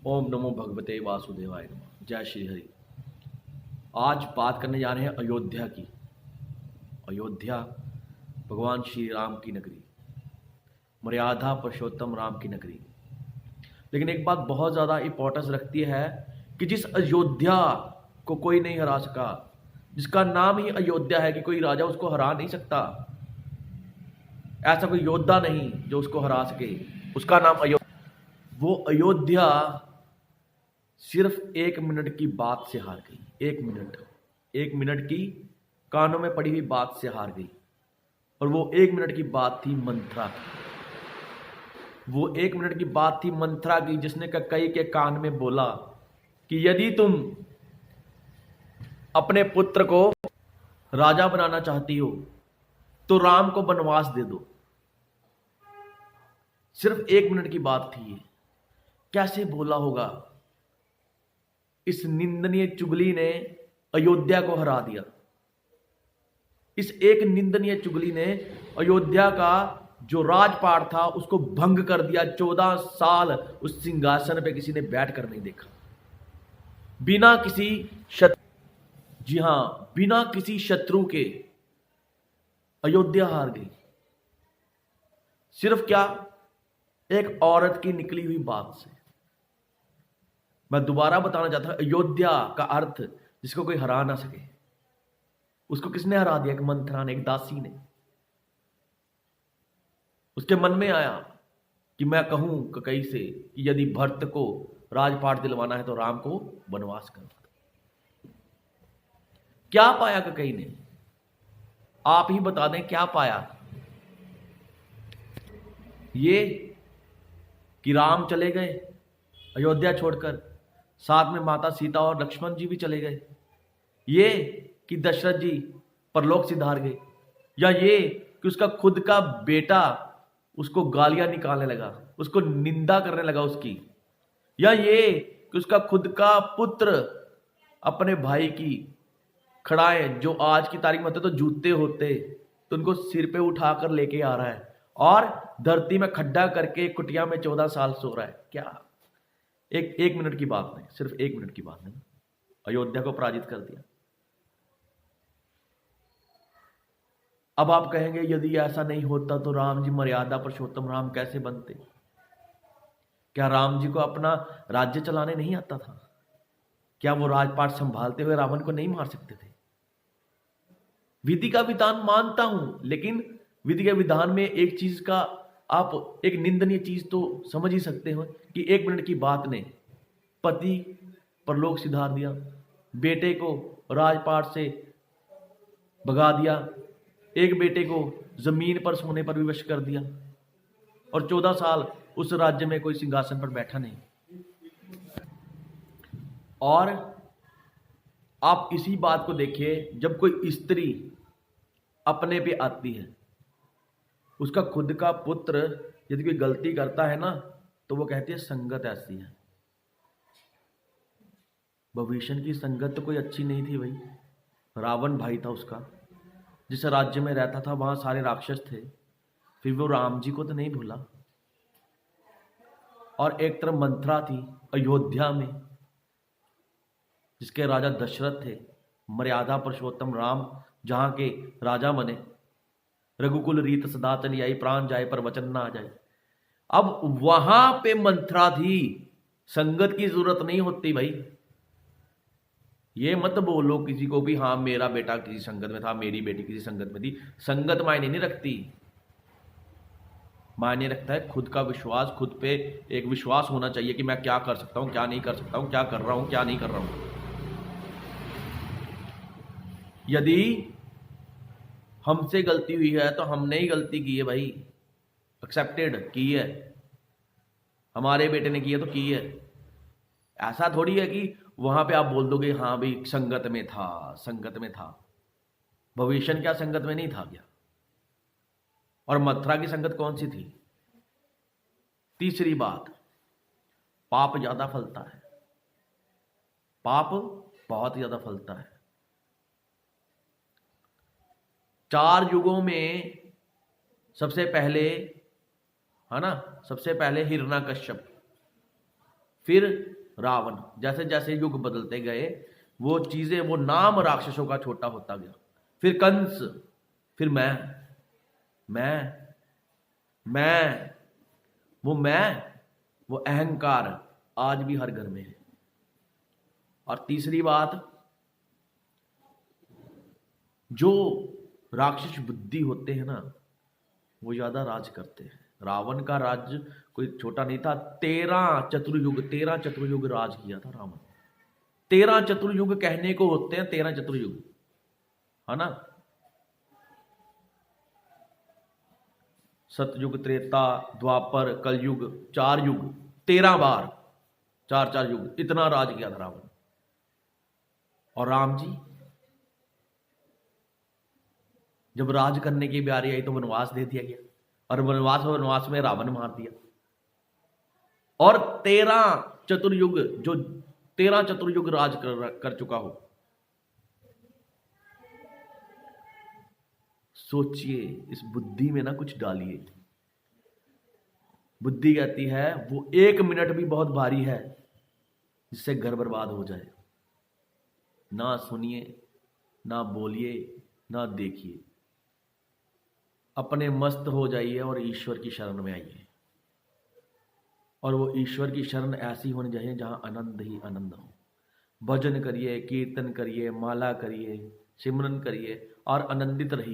ओम नमो भगवते वासुदेवाय नमः। जय श्री हरि। आज बात करने जा रहे हैं अयोध्या की। अयोध्या भगवान श्री राम की नगरी, मर्यादा पुरुषोत्तम राम की नगरी। लेकिन एक बात बहुत ज़्यादा इंपॉर्टेंस रखती है कि जिस अयोध्या को कोई नहीं हरा सका, जिसका नाम ही अयोध्या है कि कोई राजा उसको हरा नहीं सकता, ऐसा कोई योद्धा नहीं जो उसको हरा सके, उसका नाम अयोध्या। वो अयोध्या सिर्फ 1 मिनट की बात से हार गई। 1 मिनट की कानों में पड़ी हुई बात से हार गई। और वो 1 मिनट की बात थी मंथरा की। वो 1 मिनट की बात थी मंथरा की, जिसने कैकेयी के कान में बोला कि यदि तुम अपने पुत्र को राजा बनाना चाहती हो तो राम को वनवास दे दो। सिर्फ 1 मिनट की बात थी ये। कैसे बोला होगा? इस निंदनीय चुगली ने अयोध्या को हरा दिया। इस एक निंदनीय चुगली ने अयोध्या का जो राजपाट था उसको भंग कर दिया। 14 साल उस सिंहासन पे किसी ने बैठ कर नहीं देखा। बिना किसी शत्रु, जी हां, बिना किसी शत्रु के अयोध्या हार गई। सिर्फ क्या? एक औरत की निकली हुई बात से। मैं दोबारा बताना चाहता हूं, अयोध्या का अर्थ जिसको कोई हरा ना सके। उसको किसने हरा दिया? एक मंथरा ने, एक दासी ने। उसके मन में आया कि मैं कहूं कैकेयी से कि यदि भरत को राजपाट दिलवाना है तो राम को वनवास कर दो। क्या पाया कैकेयी ने? आप ही बता दें क्या पाया। ये कि राम चले गए अयोध्या छोड़कर, साथ में माता सीता और लक्ष्मण जी भी चले गए। ये कि दशरथ जी परलोक सिधार गए। या ये कि उसका खुद का बेटा उसको गालियां निकालने लगा, उसको निंदा करने लगा उसकी। या ये कि उसका खुद का पुत्र अपने भाई की खड़ाएं, जो आज की तारीख में होते तो जूते होते, तो उनको सिर पे उठाकर लेके आ रहा है और धरती में खड्डा करके कुटिया में 14 साल सो रहा है। क्या? एक मिनट की बात नहीं, सिर्फ 1 मिनट की बात नहीं, अयोध्या को पराजित कर दिया। अब आप कहेंगे यदि ऐसा नहीं होता तो राम जी मर्यादा पुरुषोत्तम राम कैसे बनते? क्या राम जी को अपना राज्य चलाने नहीं आता था? क्या वो राजपाट संभालते हुए रावण को नहीं मार सकते थे? विधि का विधान मानता हूं, लेकिन विधि के विधान में एक चीज का आप एक निंदनीय चीज तो समझ ही सकते हो कि 1 मिनट की बात ने पति परलोक सिधार दिया, बेटे को राजपाट से भगा दिया, एक बेटे को जमीन पर सोने पर विवश कर दिया, और 14 साल उस राज्य में कोई सिंहासन पर बैठा नहीं। और आप इसी बात को देखिए, जब कोई स्त्री अपने पे आती है, उसका खुद का पुत्र यदि कोई गलती करता है ना, तो वो कहती है संगत ऐसी है। भविष्य की संगत तो कोई अच्छी नहीं थी भाई। रावण भाई था उसका, जिस राज्य में रहता था वहां सारे राक्षस थे। फिर वो राम जी को तो नहीं भूला। और एक तरफ मंथरा थी अयोध्या में, जिसके राजा दशरथ थे, मर्यादा पुरुषोत्तम राम जहां के राजा बने। रघुकुल रीत सदा चली आई, प्राण जाए पर वचन ना आ जाए। अब वहां पे मंथरा थी, संगत की जरूरत नहीं होती भाई। ये मत बोलो किसी को भी हाँ मेरा बेटा किसी संगत में था, मेरी बेटी किसी संगत में थी। संगत मायने नहीं रखती। मायने रखता है खुद का विश्वास, खुद पे एक विश्वास होना चाहिए कि मैं क्या कर सकता हूं, क्या नहीं कर सकता हूं, क्या कर रहा हूं, क्या नहीं कर रहा हूं। यदि हमसे गलती हुई है तो हमने ही गलती की है भाई, एक्सेप्टेड की है। हमारे बेटे ने की है तो की है। ऐसा थोड़ी है कि वहां पे आप बोल दोगे हाँ भाई संगत में था, संगत में था। भविष्य क्या संगत में नहीं था क्या? और मथुरा की संगत कौन सी थी? तीसरी बात, पाप ज्यादा फलता है। पाप बहुत ज्यादा फलता है। 4 युगों में सबसे पहले, है ना, सबसे पहले हिरण्यकश्यप, फिर रावण। जैसे जैसे युग बदलते गए वो चीजें, वो नाम राक्षसों का छोटा होता गया। फिर कंस, फिर मैं मैं वो अहंकार आज भी हर घर में है। और तीसरी बात, जो राक्षस बुद्धि होते हैं ना, वो ज्यादा राज करते हैं। रावण का राज्य कोई छोटा नहीं था। 13 चतुर्युग राज किया था रावण। 13 चतुर्युग कहने को होते हैं, 13 चतुर्युग, है ना। सतयुग, त्रेता, द्वापर, कलयुग, 4 युग, 13 बार, 4 युग, इतना राज किया था रावण। और राम जी जब राज करने की बारी आई तो वनवास दे दिया गया, और वनवास में रावण मार दिया। और 13 चतुर्युग राज कर चुका हो। सोचिए, इस बुद्धि में ना कुछ डालिए। बुद्धि कहती है वो 1 मिनट भी बहुत भारी है जिससे घर बर्बाद हो जाए। ना सुनिए, ना बोलिए, ना देखिए, अपने मस्त हो जाइए और ईश्वर की शरण में आइए। और वो ईश्वर की शरण ऐसी होनी चाहिए जहां आनंद ही आनंद हो। भजन करिए, कीर्तन करिए, माला करिए, सिमरन करिए और आनंदित रहिए।